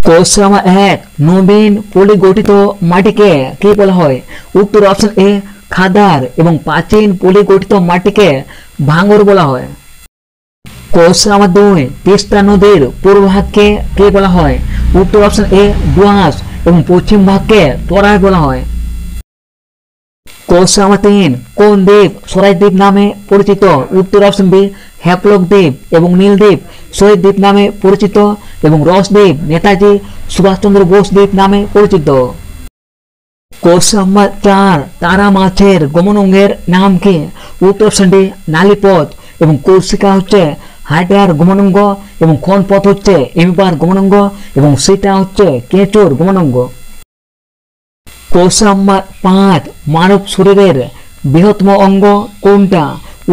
Question number 1 নবীন পলিগঠিত মাটিকে কি বলা হয়? উত্তর অপশন এ খাদার এবং প্রাচীন পলিগঠিত মাটিকে ভাঙর বলা হয়। কোশ্চেন নাম্বার 2 তিস্তা নদীর পূর্ব ভাগকে কি বলা হয়? উত্তর অপশন এ দোআঁশ এবং পশ্চিম ভাগকে তরাই বলা হয়। কোশ্চেন নাম্বার 3 কোন দ্বীপ সরাই দ্বীপ নামে পরিচিত? উত্তর অপশন বি হ্যাপলক দ্বীপ এবং নীলদ্বীপ শহীদ দ্বীপ নামে পরিচিত এবং রস দ্বীপ নেতাজি সুভাষচন্দ্র বোস দ্বীপ নামে পরিচিত। কোশ্চেন নাম্বার 4 তারা মাছের গমনাঙ্গের নাম কি? উত্তর অপশন ডি নালীপথ এবং কৌশিকা হচ্ছে হাইডার গমনাঙ্গ এবং ক্ষণপথ হচ্ছে এমিবার গমনাঙ্গ এবং সেটা হচ্ছে কেঁচোর গমনাঙ্গ। কোশ্চেন নাম্বার 5 মানব শরীরের বৃহত্তম অঙ্গ কোনটা?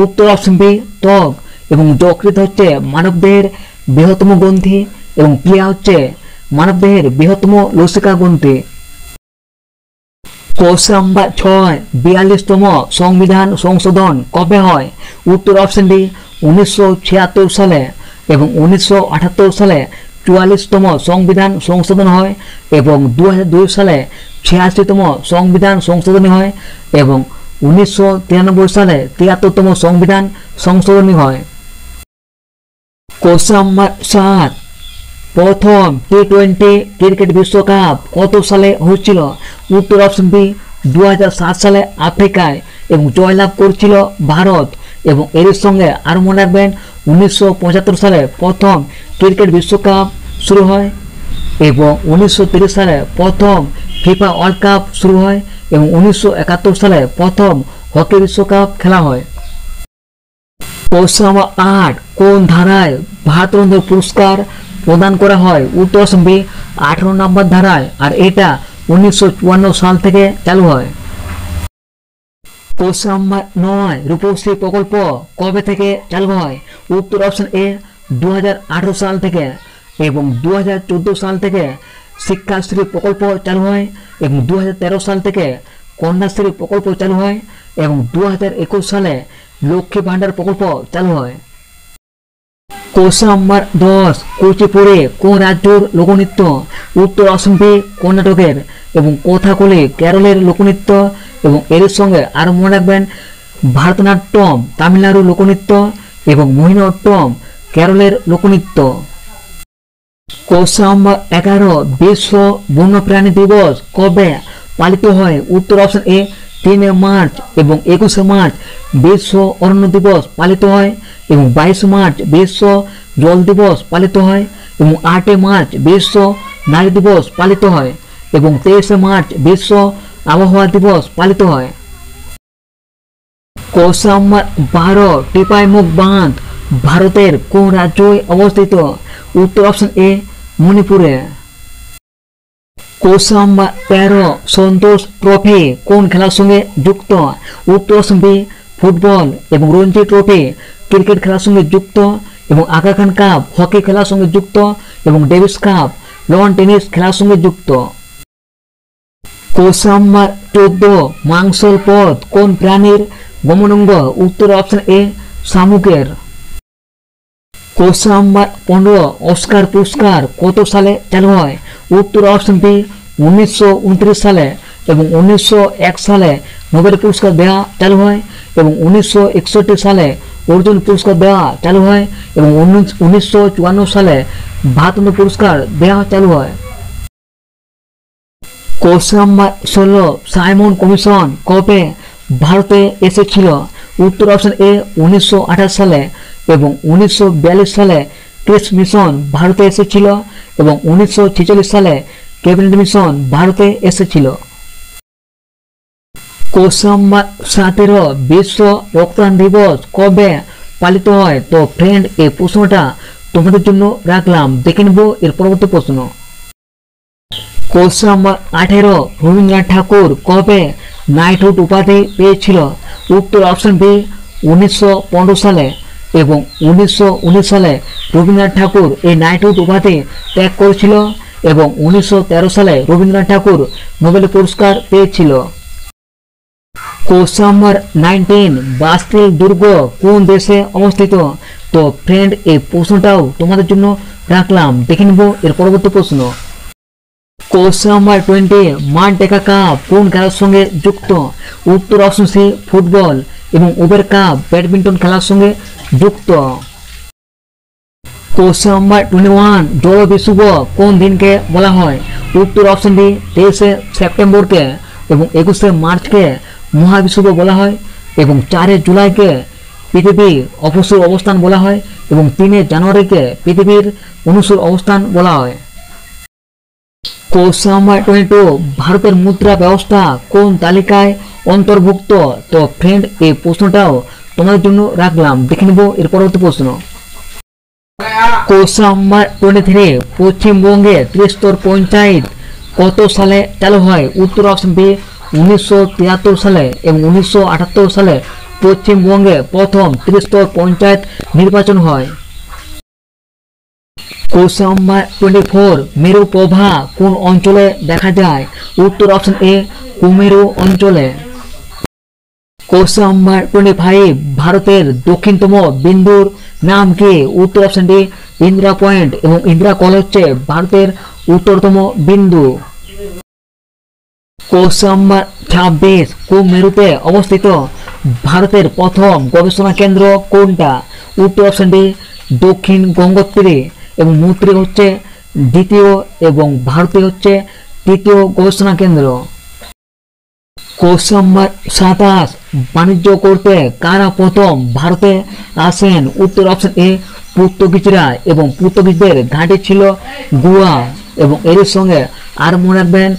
উত্তর অপশন বি ত্বক এবং যকৃৎ হচ্ছে মানবদেহের বৃহত্তম গ্রন্থি এবং প্লিয়া হচ্ছে মানবদেহের বৃহত্তম লসিকা গ্রন্থি। কোশ্চেন নাম্বার 6 42তম সংবিধান সংশোধন কবে হয়? উত্তর অপশন ডি 1976 সালে এবং 1978 সালে 44তম সংবিধান সংশোধন হয় এবং 2002 সালে 86তম সংবিধান সংশোধনী হয় এবং 1993 সালে 73তম সংবিধান সংশোধনী হয়। কোশ্চেন নাম্বার 7 প্রথম টি20 ক্রিকেট বিশ্বকাপ কত সালে হয়েছিল? উত্তর অপশন বি 2007 সালে আফ্রিকায় এবং জয়লাভ করেছিল ভারত এবং এর সঙ্গে আরও মনে রাখবেন 1975 সালে প্রথম ক্রিকেট বিশ্বকাপ শুরু হয় এবং 1930 সালে প্রথম ফিফা ওয়ার্ল্ড কাপ শুরু হয় এবং 1971 সালে প্রথম হকি বিশ্বকাপ খেলা হয়। কোশ্চেন নাম্বার 8 কোন ধারায় ভারতরত্ন পুরস্কার প্রদান করা হয়? উত্তর অপশন বি 18 নম্বর ধারায় আর এটা 1954 সাল থেকে চালু হয়। কোশ্চেন নাম্বার 9 রূপশ্রী প্রকল্প কবে থেকে চালু হয়? উত্তর অপশন এ 2018 সাল থেকে এবং 2014 সাল থেকে শিক্ষাশ্রী প্রকল্প চালু হয় এবং 2013 সাল থেকে কন্যাশ্রী প্রকল্প চালু হয় এবং 2021 সালে লক্ষ্মী ভান্ডার প্রকল্প চালু হয়। কোশ্চেন নাম্বার 10 কুচিপুড়ি কোন রাজ্যের লোকনৃত্য? উত্তর অপশন বি কর্ণাটকের এবং কথাকলি কেরলের লোকনৃত্য এবং এর সঙ্গে আরও মনে রাখবেন ভারতনাট্যম তামিলনাড়ুর লোকনৃত্য এবং মোহিনীঅট্টম কেরলের লোকনৃত্য। কোশ্চেন নাম্বার 11 বিশ্ব বন্যপ্রাণী দিবস কবে পালিত হয়? উত্তর অপশন এ 3 মার্চ এবং 21 মার্চ বিশ্ব অরণ্য দিবস পালিত হয় এবং 22 মার্চ বিশ্ব জল দিবস পালিত হয় এবং 8 মার্চ বিশ্ব নারী দিবস পালিত হয় এবং 23 মার্চ বিশ্ব আবহাওয়া দিবস পালিত হয়। কোশ্চেন নাম্বার 12 টিপাইমুখ বাঁধ ভারতের কোন রাজ্যে অবস্থিত? উত্তর অপশন এ মণিপুরে। কোশ্চেন নাম্বার 13 সন্তোষ ট্রফি কোন খেলার সঙ্গে যুক্ত? উত্তর অপশন বি ফুটবল এবং রঞ্জি ট্রফি ক্রিকেট খেলার সঙ্গে যুক্ত এবং আগা খান কাপ হকি খেলার সঙ্গে যুক্ত এবং ডেভিস কাপ লন টেনিস খেলার সঙ্গে যুক্ত। কোশ্চেন নাম্বার 14 মাংসল পথ কোন প্রাণীর গমনাঙ্গ? উত্তর অপশন এ শামুকের। কোশ্চেন নাম্বার 15 অস্কার পুরস্কার কত সালে চালু হয়? উত্তর অপশন বি 1929 সালে এবং 1901 সালে নোবেল পুরস্কার দেওয়া চালু হয় এবং 1961 সালে অর্জুন পুরস্কার দেওয়া চালু হয় এবং 1954 সালে ভারতরত্ন পুরস্কার দেওয়া চালু হয়। কোশ্চেন নাম্বার 16 সাইমন কমিশন কবে ভারতে এসেছিল? উত্তর অপশন এ 1928 সালে এবং 1942 সালে ক্রিস মিশন ভারতে এসেছিল এবং 1946 সালে ক্যাবিনেট মিশন ভারতে এসেছিল। কোশ্চেন নাম্বার 17 বিশ্ব রক্তদান দিবস কবে পালিত হয়? তো ফ্রেন্ড এই প্রশ্নটা তোমাদের জন্য রাখলাম, দেখে নেব এর পরবর্তী প্রশ্ন। কোশ্চেন নাম্বার 18 রবীন্দ্রনাথ ঠাকুর কবে নাইটহুড উপাধি পেয়েছিল? উত্তর অপশন বি 1915 সালে এবং 1919 সালে রবীন্দ্রনাথ ঠাকুর এই নাইটহুড উপাধি ত্যাগ করেছিল এবং 1913 সালে রবীন্দ্রনাথ ঠাকুর নোবেল পুরস্কার পেয়েছিল। কোশ্চেন নাম্বার 19 বাস্তিল দুর্গ কোন দেশে অবস্থিত? তো ফ্রেন্ড এই প্রশ্নটাও তোমাদের জন্য রাখলাম, দেখে নেব এর পরবর্তী প্রশ্ন। কোশ্চেন নাম্বার 20, মানটেকা কাপ কোন খেলার সঙ্গে যুক্ত? উত্তর অপশন সি ফুটবল এবং উবের কাপ ব্যাডমিন্টন খেলার সঙ্গে যুক্ত। কোশ্চেন নাম্বার 21, জল বিশুভ কোন দিনকে বলা হয়? উত্তর অপশন ডি 23 সেপ্টেম্বরকে এবং 21 মার্চকে মহাবিশুভ বলা হয় এবং 4 জুলাইকে পৃথিবী অপসূর অবস্থান বলা হয় এবং 3 জানুয়ারিকে পৃথিবীর অনুসূর অবস্থান বলা হয়। কোশ্চেন নাম্বার 22, ভারতের মুদ্রা ব্যবস্থা কোন তালিকায় অন্তর্ভুক্ত? তো ফ্রেন্ড এই প্রশ্নটাও তোমাদের জন্য রাখলাম, দেখে নেব এর পরবর্তী প্রশ্ন। কোশ্চেন নাম্বার 23, পশ্চিমবঙ্গে ত্রিস্তর পঞ্চায়েত কত সালে চালু হয়? উত্তর অপশন বি 1973 সালে এবং 1978 সালে পশ্চিমবঙ্গে প্রথম ত্রিস্তর পঞ্চায়েত নির্বাচন হয়। কোশ্চেন নাম্বার 24, মেরু প্রভা কোন অঞ্চলে দেখা যায়? উত্তর অপশন এ কুমেরু অঞ্চলে। কোশ্চেন নাম্বার 25, ভারতের দক্ষিণতম বিন্দুর নাম কি? উত্তর অপশন ডি ইন্দিরা পয়েন্ট এবং ইন্দিরা কল হচ্ছে ভারতের উত্তরতম বিন্দু। কোশ্চেন নাম্বার 26, কোন মেরুতে অবস্থিত ভারতের প্রথম গবেষণা কেন্দ্র কোনটা? উত্তর অপশন ডি দক্ষিণ গঙ্গোত্রী এবং মৈত্রী হচ্ছে দ্বিতীয় এবং ভারতে হচ্ছে তৃতীয় গবেষণা কেন্দ্র। কোশ্চেন নাম্বার 27, বাণিজ্য করতে কারা প্রথম ভারতে আসেন? উত্তর অপশন এ পর্তুগিজরা এবং পর্তুগিজদের ঘাঁটি ছিল গোয়া এবং এর সঙ্গে আর মনে রাখবেন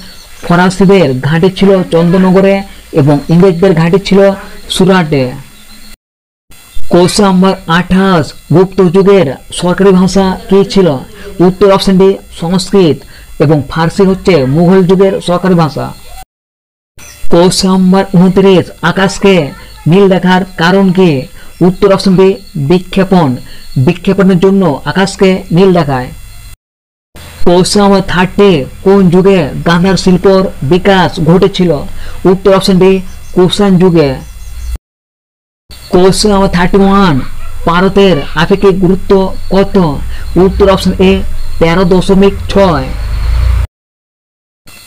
ফরাসিদের ঘাঁটি ছিল চন্দ্রনগরে এবং ইংরেজদের ঘাঁটি ছিল সুরাটে। কোশ্চেন নাম্বার 28, গুপ্ত যুগের সরকারি ভাষা কি ছিল? উত্তর অপশন ডি সংস্কৃত এবং ফার্সি হচ্ছে মুঘল যুগের সরকারি ভাষা। কোশ্চেন নাম্বার 29, আকাশকে নীল দেখার কারণ কি? উত্তর অপশন বি বিক্ষেপণ, বিক্ষেপণের জন্য আকাশকে নীল দেখায়। কোশ্চেন নাম্বার 30, কোন যুগে গান্ধার শিল্পর বিকাশ ঘটেছিল? উত্তর অপশন ডি কুষাণ যুগে। কোশ্চেন নাম্বার 31, ভারতের আপেক্ষিক গুরুত্ব কত? উত্তর option A 13.6।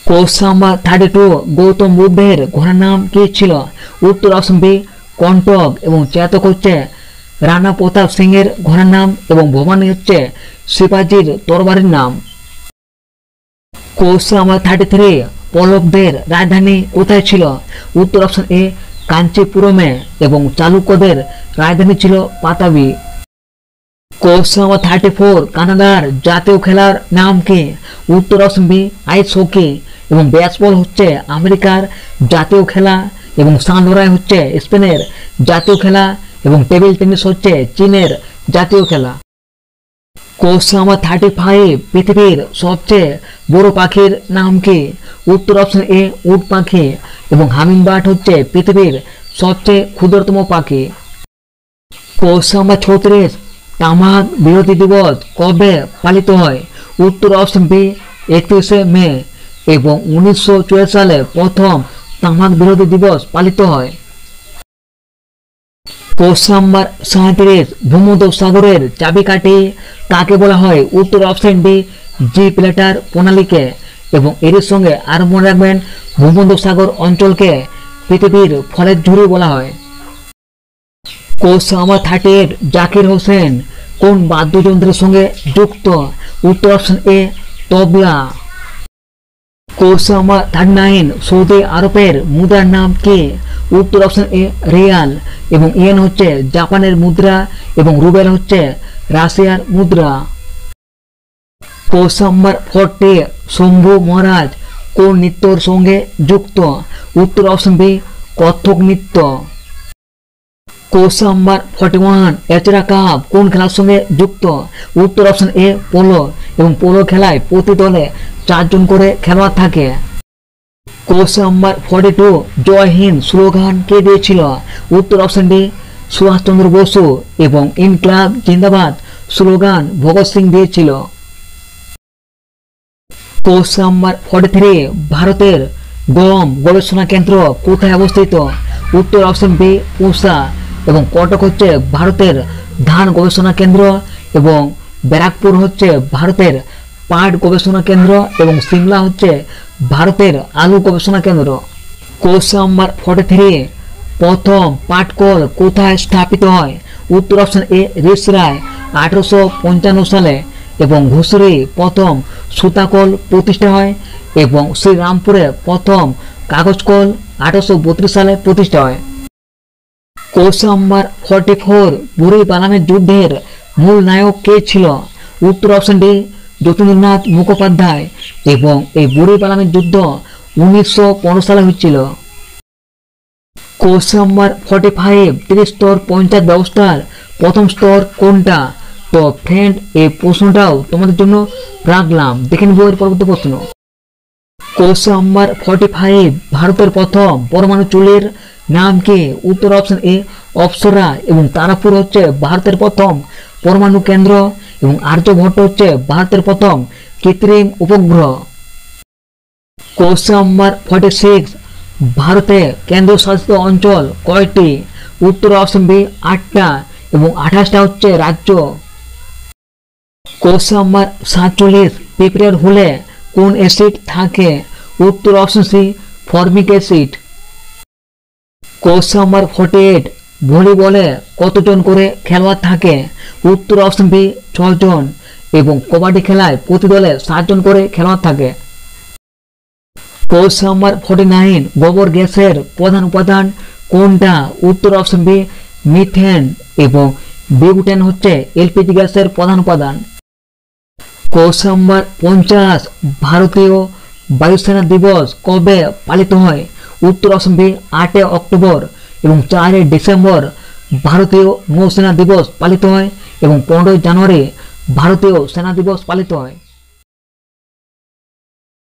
Question number 32, Gautam বুদ্ধের ঘোড়ার নাম কি ছিল? উত্তর অপশন বি কণ্টক এবং চেতক হচ্ছে রানা প্রতাপ সিং এর ঘোড়ার নাম এবং ভবানী হচ্ছে শিবাজির তরবারির নাম। কোশ্চেন নাম্বার 33, পল্লবদের রাজধানী কোথায় ছিল? উত্তর অপশন এ কাঞ্চিপুরমে এবং চালুক্যদের রাজধানী ছিল পাতাবি। কোশ্চেন নাম্বার 34, কানাডার জাতীয় খেলার নাম কি? উত্তর অপশন বি আইস হকি এবং বেসবল হচ্ছে আমেরিকার জাতীয় খেলা এবং সানডোরাই হচ্ছে স্পেনের জাতীয় খেলা এবং টেবিল টেনিস হচ্ছে চীনের জাতীয় খেলা। কোশ্চেন নাম্বার 35, পৃথিবীর সবচেয়ে বড় পাখির নাম কি? উত্তর অপশন এ উট পাখি এবং হামিংবার্ড হচ্ছে পৃথিবীর সবচেয়ে ক্ষুদ্রতম পাখি। কোশ্চেন নাম্বার 36, তামাক বিরোধী দিবস কবে পালিত হয়? উত্তর অপশন বি 31 মে এবং 1904 সালে প্রথম তামাক বিরোধী দিবস পালিত হয়। কোশ্চেন নাম্বার 37, ভূমধ্যসাগরের চাবিকাঠি কাকে বলা হয়? উত্তর অপশন ডি জি প্লেটার প্রণালীকে এবং এর সঙ্গে আর মনে রাখবেন ভূমধ্যসাগর অঞ্চলকে পৃথিবীর ফলের ঝুড়ি বলা হয়। কোশ্চেন নাম্বার 38, জাকির হোসেন কোন বাদ্যযন্ত্রের সঙ্গে যুক্ত? উত্তর option A tabla. Question number 39, Saudi আরবের মুদ্রার নাম কি? উত্তর অপশন এ রিয়াল এবং ইয়েন হচ্ছে জাপানের মুদ্রা এবং রুবেল হচ্ছে রাশিয়ার মুদ্রা। কোশ্চেন নাম্বার 40, শম্ভু মহারাজ কোন নৃত্যর সঙ্গে যুক্ত? উত্তর অপশন বি কত্থক নৃত্য। কোশ্চেন নাম্বার 41, এচরা কাপ কোন খেলার সঙ্গে যুক্ত? উত্তর অপশন এ পোলো এবং পোলো খেলায় প্রতি দলে 4 জন করে খেলোয়াড় থাকে। কোশ্চেন নাম্বার 42, জয় হিন্দ স্লোগান কে দিয়েছিল? উত্তর অপশন ডি সুভাষচন্দ্র বসু এবং ইনকলাব জিন্দাবাদ স্লোগান ভগৎ সিং দিয়েছিল। কোশ্চেন নাম্বার 43, ভারতের গম গবেষণা কেন্দ্র কোথায় অবস্থিত? উত্তর অপশন বি পুসা এবং কটক হচ্ছে ভারতের ধান গবেষণা কেন্দ্র এবং ব্যারাকপুর হচ্ছে ভারতের পাট গবেষণা কেন্দ্র এবং সিমলা হচ্ছে ভারতের আলু গবেষণা কেন্দ্র। কোশ্চেন নাম্বার 43, প্রথম পাটকল কোথায় স্থাপিত হয়? উত্তর অপশন এ রিসরায় 1855 সালে এবং ঘুষুরি প্রথম সুতাকল প্রতিষ্ঠা হয় এবং শ্রীরামপুরে প্রথম কাগজ কল 1832 সালে প্রতিষ্ঠা হয়। কোশ্চেন নাম্বার 44, বুড়ি বালামের যুদ্ধের মূল নায়ক কে ছিল? উত্তর অপশন ডি যতীন্দ্রনাথ মুখোপাধ্যায় এবং এই বুড়ি বালামের যুদ্ধ 1915 সালে হয়েছিল। কোশ্চেন নাম্বার 45, ত্রিস্তর পঞ্চায়েত ব্যবস্থার প্রথম স্তর কোনটা? তো ফ্রেন্ড এই প্রশ্নটাও তোমাদের জন্য রাখলাম, দেখে নিব এর পরবর্তী প্রশ্ন। কোশ্চেন নাম্বার 45, ভারতের প্রথম পরমাণু চুল্লির নাম কি? উত্তর অপশন এ অপ্সরা এবং তারাপুর হচ্ছে ভারতের প্রথম পরমাণু কেন্দ্র এবং আর্যভট্ট হচ্ছে ভারতের প্রথম কৃত্রিম উপগ্রহ। কোশ্চেন নাম্বার 46, ভারতে কেন্দ্রশাসিত অঞ্চল কয়টি? উত্তর অপশন বি 8টা এবং 28টা হচ্ছে রাজ্য। কোশ্চেন নাম্বার 47, পিঁপড়ের হুলে কোন অ্যাসিড থাকে? উত্তর option C formic acid. Question number 48, ভলিবলে কতজন করে খেলোয়াড় থাকে? উত্তর অপশন বি 6 জন এবং কবাডি খেলায় প্রতি দলে 7 জন করে খেলোয়াড় থাকে। কোশ্চেন নাম্বার 49, গোবর গ্যাসের প্রধান উপাদান কোনটা? উত্তর অপশন বি মিথেন এবং বিউটেন হচ্ছে এলপিজি গ্যাসের প্রধান উপাদান। কোশ্চেন নাম্বার 50, ভারতীয় বায়ুসেনা দিবস কবে পালিত হয়? উত্তর অপশন বি 8 অক্টোবর এবং 4 ডিসেম্বর ভারতীয় নৌসেনা দিবস পালিত হয় এবং 15 জানুয়ারি ভারতীয় সেনা দিবস পালিত হয়।